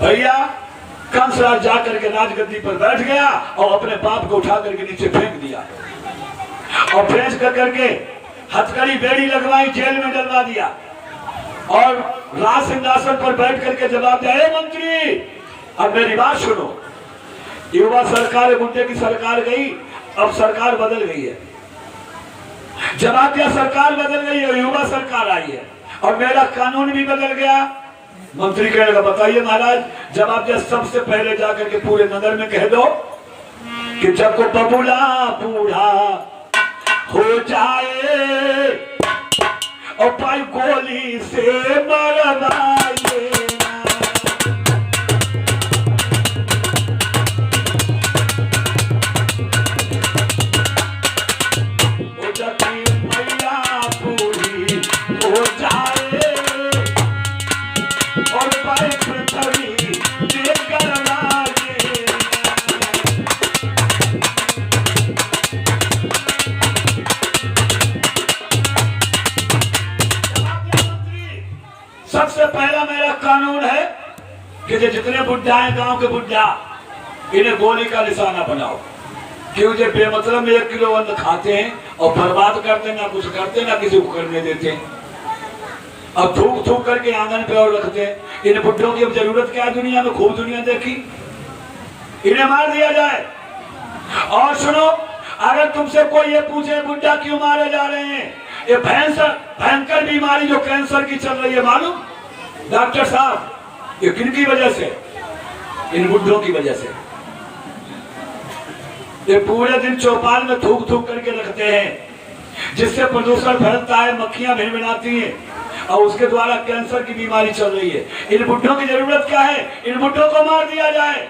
भैया कंसराज जाकर के राजगद्दी पर बैठ गया और अपने बाप को उठा करके नीचे फेंक दिया और फेंक करके हथकड़ी बेड़ी लगवाई, जेल में डलवा दिया और राज सिंहासन पर बैठ करके जवाब दिया, मंत्री अब मेरी बात सुनो, युवा सरकार गुंडे की सरकार गई, अब सरकार बदल गई है। जवाब दिया सरकार बदल गई है, युवा सरकार आई है और मेरा कानून भी बदल गया। मंत्री कह लगा बताइए महाराज। जवाब दिया सबसे पहले जाकर के पूरे नगर में कह दो कि जब को बबूला बूढ़ा हो जाए और भाई गोली से मरवाए, मैया पूरी हो जाए और भाई पृथ्वी देकर सबसे पहला मेरा कानून है कि जितने बुढ़ा हैं गांव के बुढ़ा, इन्हें गोली का निशाना बनाओ। क्यों जो बेमतलब में 1 किलो अन्न खाते हैं और बर्बाद करते, ना कुछ करते ना किसी को करने देते और थूक थूक करके आंगन पे और रखते हैं। इन बुढ़ों की अब जरूरत क्या है दुनिया में? खूब दुनिया देखी, इन्हें मार दिया जाए। और सुनो, अगर तुमसे कोई ये पूछे बुढ़ा क्यों मारे जा रहे हैं, ये भयंकर बीमारी जो कैंसर की चल रही है मालूम डॉक्टर साहब, ये किनकी वजह से? इन बुढ़ों की वजह से। ये पूरे दिन चौपाल में थूक थूक करके रखते हैं, जिससे प्रदूषण फैलता है, मक्खियां भिनभिनाती हैं और उसके द्वारा कैंसर की बीमारी चल रही है। इन बुढ़ों की जरूरत क्या है? इन बुढ़ों को मार दिया जाए।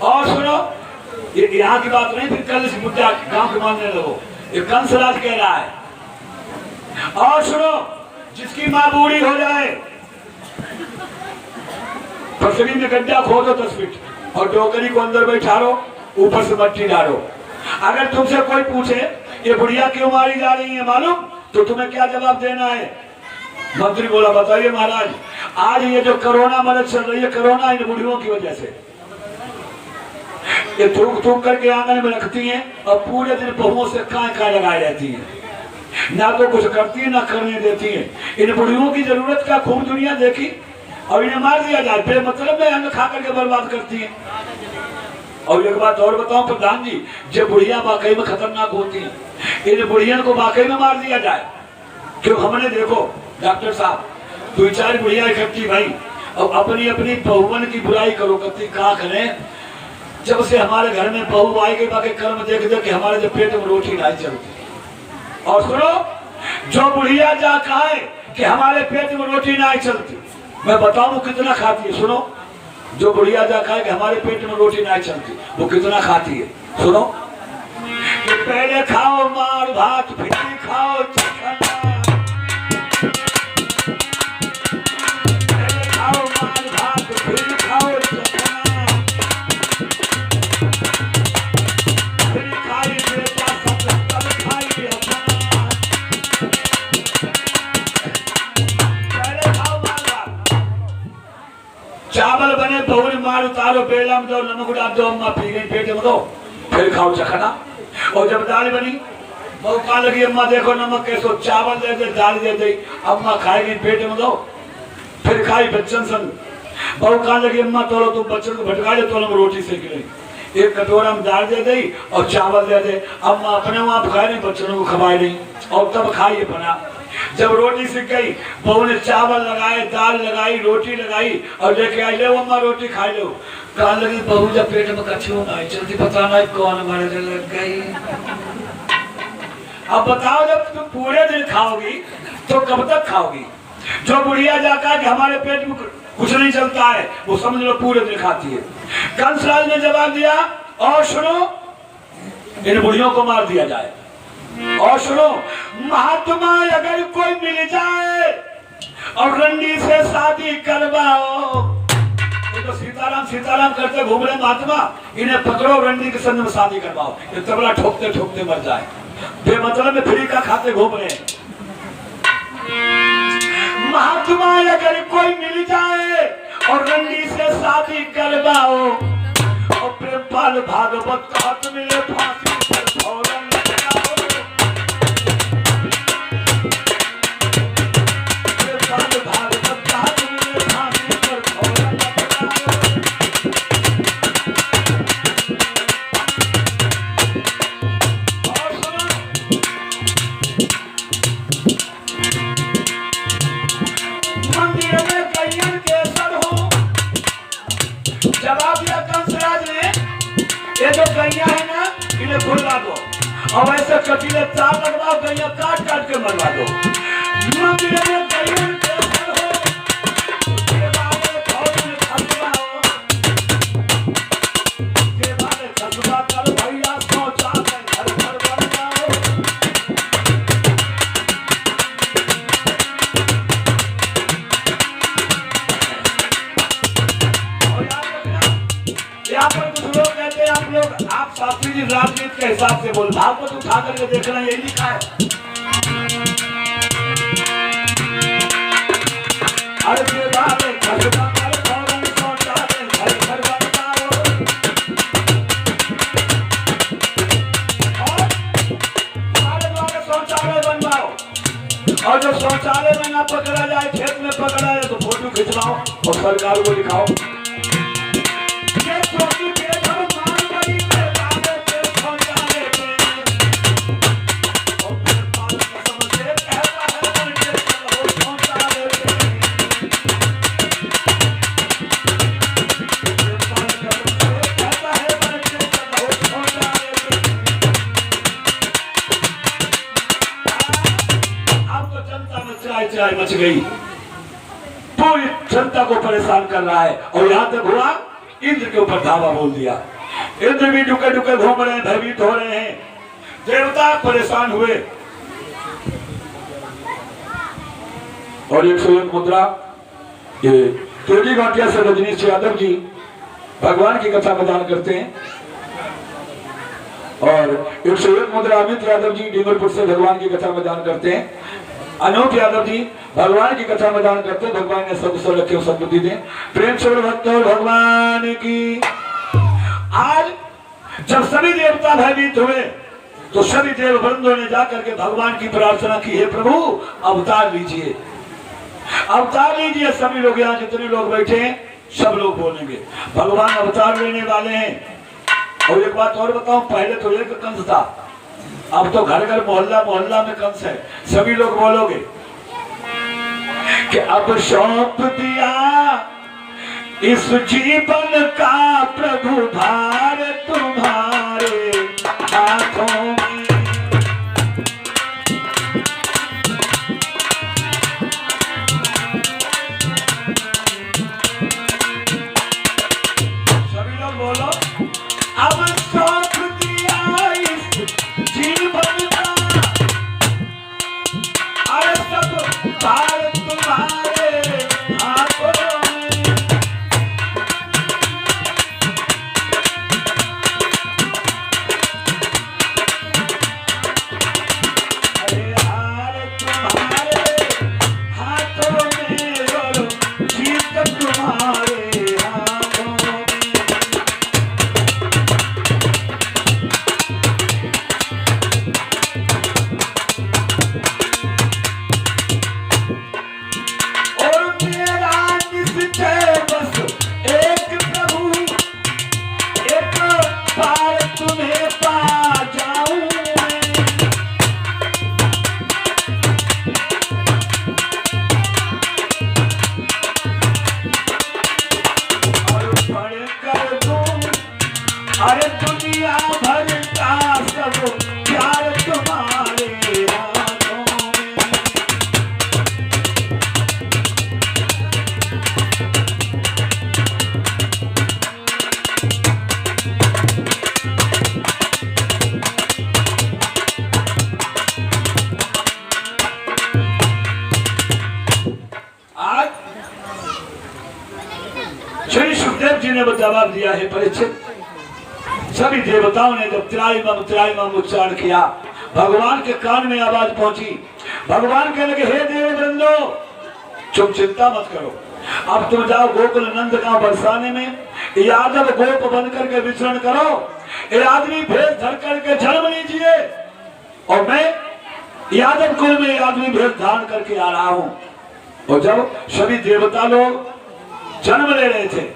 और सुनो, ये यहाँ की बात नहीं, फिर कल इस बुढ़ा गांव के मानने लगो, ये कंसराज कह रहा है। और सुनो, जिसकी माँ बूढ़ी हो जाए, पसरी में गड्ढा खोदो 10 फीट और डोकरी को अंदर बैठारो, ऊपर से मट्टी डालो। अगर तुमसे कोई पूछे ये बुढ़िया क्यों मारी जा रही है मालूम, तो तुम्हें क्या जवाब देना है? मंत्री बोला बताइए महाराज, आज ये जो कोरोना मदद चल रही है, कोरोना इन बुढ़ियों की वजह से। ये थूक थूक करके आंगन में रखती हैं और पूरे दिन बहुओं से काय लगाए रहती हैं, ना तो कुछ करती है ना करने देती है। इन बुढ़ियों की जरूरत क्या? खूब दुनिया देखी और इन्हें मार दिया जाए। बेमतलब में अन्न खा करके बर्बाद करती है। और एक बात और बताऊं प्रधान जी, जो बुढ़िया वाकई में खतरनाक होती हैं, इन बुढ़िया को वाकई में मार दिया जाए। क्यों? हमने देखो डॉक्टर साहब, 2-4 बुढ़िया इकट्ठी भाई और अपनी अपनी बहुवन की बुराई करो करती। कहा करें, जब से हमारे घर में बहू आई गई, बाकी कर्म देख दे कि हमारे जब पेट में रोटी नहीं चलती। और सुनो, जो बुढ़िया जा खाए कि हमारे पेट में रोटी नहीं चलती, मैं बताऊं कितना खाती है। सुनो, जो बुढ़िया जा खाए कि हमारे पेट में रोटी नहीं चलती, वो कितना खाती है। सुनो, कि पहले खाओ मार भात, फिर खाओ चखना, पहले खाओ मार भात, फिर खाओ चखना, फिर खाई बेटा सब तब खाई अपना। पहले खाओ मार भात, चावल बने बहुरी मार उतारो, बेला में दो, नमक डाल दो, अम्मा पी गई पेट में दो, फिर खाओ चखना। और जब दाल बनी, बहू कहा लगी अम्मा देखो नमक कैसो, चावल दे दे, दाल दे दे, अम्मा खाएगी पेट में दो, फिर खाई बच्चन संग। बहू कहा लगी अम्मा तोलो तुम बच्चन को भटका दे, तोलो रोटी सेक रही, एक कटोरा में दाल दे दी और चावल दे दे। अम्मा अपने वहां खाए नहीं, बच्चों को खवाए नहीं और तब खाई बना। जब रोटी सीख गई, बहू ने चावल लगाए, दाल लगाई, रोटी लगाई और लेके आई, ले अम्मा रोटी खा लो। कहा लगी बहू जब पेट में कच्ची नहीं चलती, पता नहीं कौन मरने लग गई। अब बताओ, जब तुम पूरे दिन खाओगी तो कब तक खाओगी? जो बुढ़िया जाकर कि हमारे पेट में कुछ नहीं चलता है, वो समझ लो पूरे दिन खाती है। कंसराज ने जवाब दिया, और सुनो, इन बुढ़ियों को मार दिया जाए। और सुनो, महात्मा अगर कोई मिल जाए और रंडी से शादी करवाओ, तो सीताराम सीताराम करते घूम रहे महात्मा, इन्हें पकड़ो, रंडी के संग में शादी करवाओ, ये तबला ठोकते ठोकते मर जाए। बेमतलब में फ्री का खाते घूम रहे। महात्मा अगर कोई मिल जाए और रंडी शादी करवाओ और प्रेमपाल भागवत का हाथ मिले फांसी पर फौरन लगाओ। प्रेमपाल भागवत का हाथ मिले फांसी पर फौरन लगाओ। और सुनो, मंदिर में कईयन के सर हो, जवाब दिया कंसराज ने, ये जो गैया है ना इन्हें खुलवा दो और ऐसे कटीले तार लगवाओ, गैया काट काट के मरवा दो। मंदिर में गैयन के सर हो, देवालय फौज में खसवाओ, देवालय खसवा कर भैया सोचा कर घर घर बन जाओ। और याद रखना, यहाँ पर कुछ लोग कहते हैं आप शास्त्री जी राजनीति के हिसाब से बोल, भागवत उठा करके देखना यही लिखा है। अरे देवालय खसवा कर फौरन सोचा कर घर घर बन जाओ। और तुम्हारे द्वारा शौचालय बनवाओ, और जो शौचालय में ना पकड़ा जाए, खेत में पकड़ा जाए तो फोटो खिंचवाओ और सरकार को दिखाओ। मच गई, पूरी जनता को परेशान कर रहा है। और यहां तक हुआ इंद्र के ऊपर धावा बोल दिया। इंद्र भी डुके डुके घूम रहे हैं, भयभीत हो रहे हैं, देवता परेशान हुए। और 101 मुद्रा, ये तेजी घाटिया से रजनीश यादव जी भगवान की कथा प्रदान करते हैं। और 101 मुद्रा अमित यादव जी डींगरपुर से भगवान की कथा प्रदान करते हैं। अनूप यादव जी भगवान की कथा प्रदान करते हैं। भगवान ने सब सब रखे सद्बुद्धि दें। प्रेम से भक्त और भगवान की। आज जब सभी देवता भयभीत हुए तो सभी देव वृंदों ने जाकर के भगवान की प्रार्थना की, हे प्रभु अवतार लीजिए, अवतार लीजिए। सभी लोग यहाँ जितने लोग बैठे हैं सब लोग बोलेंगे भगवान अवतार लेने वाले हैं। और एक बात और बताऊं, पहले तो एक कंस था, अब तो घर घर मोहल्ला मोहल्ला में कंस है। सभी लोग बोलोगे कि अब सौंप दिया इस जीवन का प्रभु भार तुम्हारे हाथों में। सभी लोग बोलो, अब सौंप दिया इस जीवन का, अरे सब भार तुम्हारे हाथों में। अरे हार तुम्हारे हाथों में और जीत तुम्हारे हाथों में। और मेरा निश्चय बस एक प्रभु, एक बार तुम्हें पा जाऊं मैं। और पढ़ कर दूं अरे दुनिया भर का सब प्यार तुम्हारे हाथों में। आज श्री सुखदेव जी ने जवाब दिया है, परीक्षित सभी देवताओं ने जब त्राईमम उच्चारण किया, भगवान के कान में आवाज पहुंची। भगवान कहने लगे, हे देव वृंदो, तुम चिंता मत करो, अब तुम जाओ गोकुल नंद गांव बरसाने में, यादव गोप बन करके विचरण करो, ये आदमी भेष धर करके जन्म लीजिए, और मैं यादव कुल में आदमी भेष धारण करके आ रहा हूं। और जब सभी देवता लोग जन्म ले रहे थे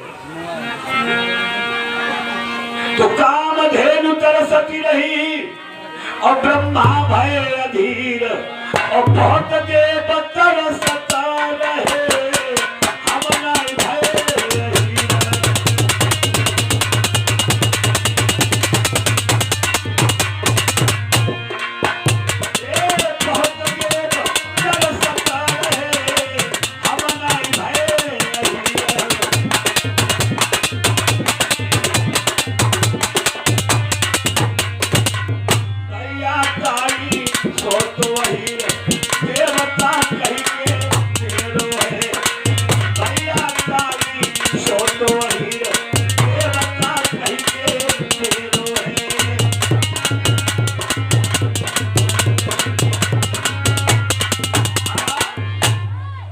तो कामधेनु तरसती रही, और ब्रह्मा भय अधीर, और बहुत देव तरसता रहे, हम नहीं भय अधीर। बहुत देव तरसता रहे, हम नहीं भय अधीर। दैया तारी सो तो अहीर, देवता कही के तेरो है। दैया तारी सो तो अहीर, देवता कही के तेरो है।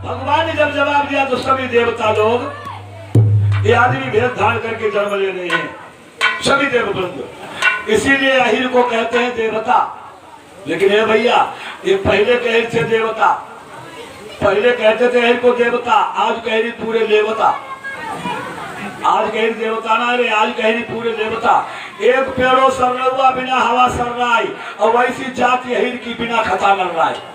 भगवान ने जब जवाब दिया तो सभी देवता लोग, ये आदमी भेष धारण करके जन्म ले रहे हैं, सभी देववृंद, इसीलिए अहीर को कहते हैं देवता। लेकिन हे भैया, ये पहले कहे थे देवता, पहले कहते थे अहीर को देवता, आज कह रही पूरे लेवता। आज कह रही देवता ना रे, आज कह रही पूरे देवता। एक पेड़ों सर हुआ बिना हवा सर रहा, और वैसी जाति अहीर की बिना खता लड़ रहा है।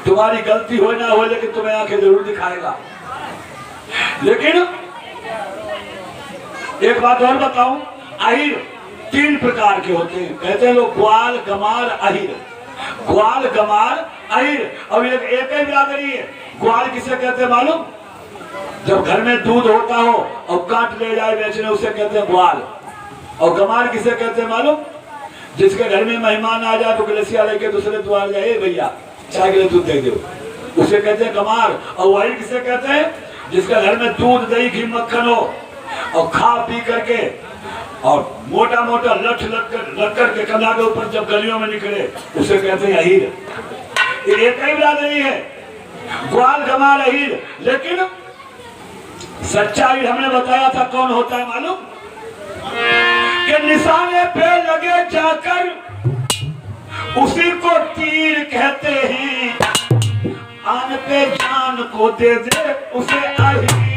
तुम्हारी गलती हो ना हो, लेकिन तुम्हें आंखें जरूर दिखाएगा। लेकिन एक बात और बताऊं, अहीर 3 प्रकार के होते हैं, कहते हैं लोग ग्वाल गमार अहीर। ग्वाल गमार अहीर, और एक ही बिरादरी है। ग्वाल किसे कहते हैं मालूम? जब घर में दूध होता हो और काट ले जाए बेचने, उसे कहते हैं ग्वाल। और गमार किसे कहते हैं मालूम? जिसके घर में मेहमान आ जाए तो गिलसिया लेके दूसरे द्वार जाए, भैया चाय के लिए दूध दे दो, उसे कहते हैं गमार। और वही किसे कहते हैं? जिसके घर में दूध दही घी मक्खन हो और खा पी करके और मोटा मोटा लठ लग करके कंधा के ऊपर जब गलियों में निकले, उसे कहते हैं अहीर। ये एक ही बात नहीं है, ग्वाल गमार अहीर। लेकिन सच्चा अहीर हमने बताया था कौन होता है मालूम? कि निशाने पे लगे जाकर उसी को तीर कहते हैं, आन पे जान को दे दे उसे अहीर।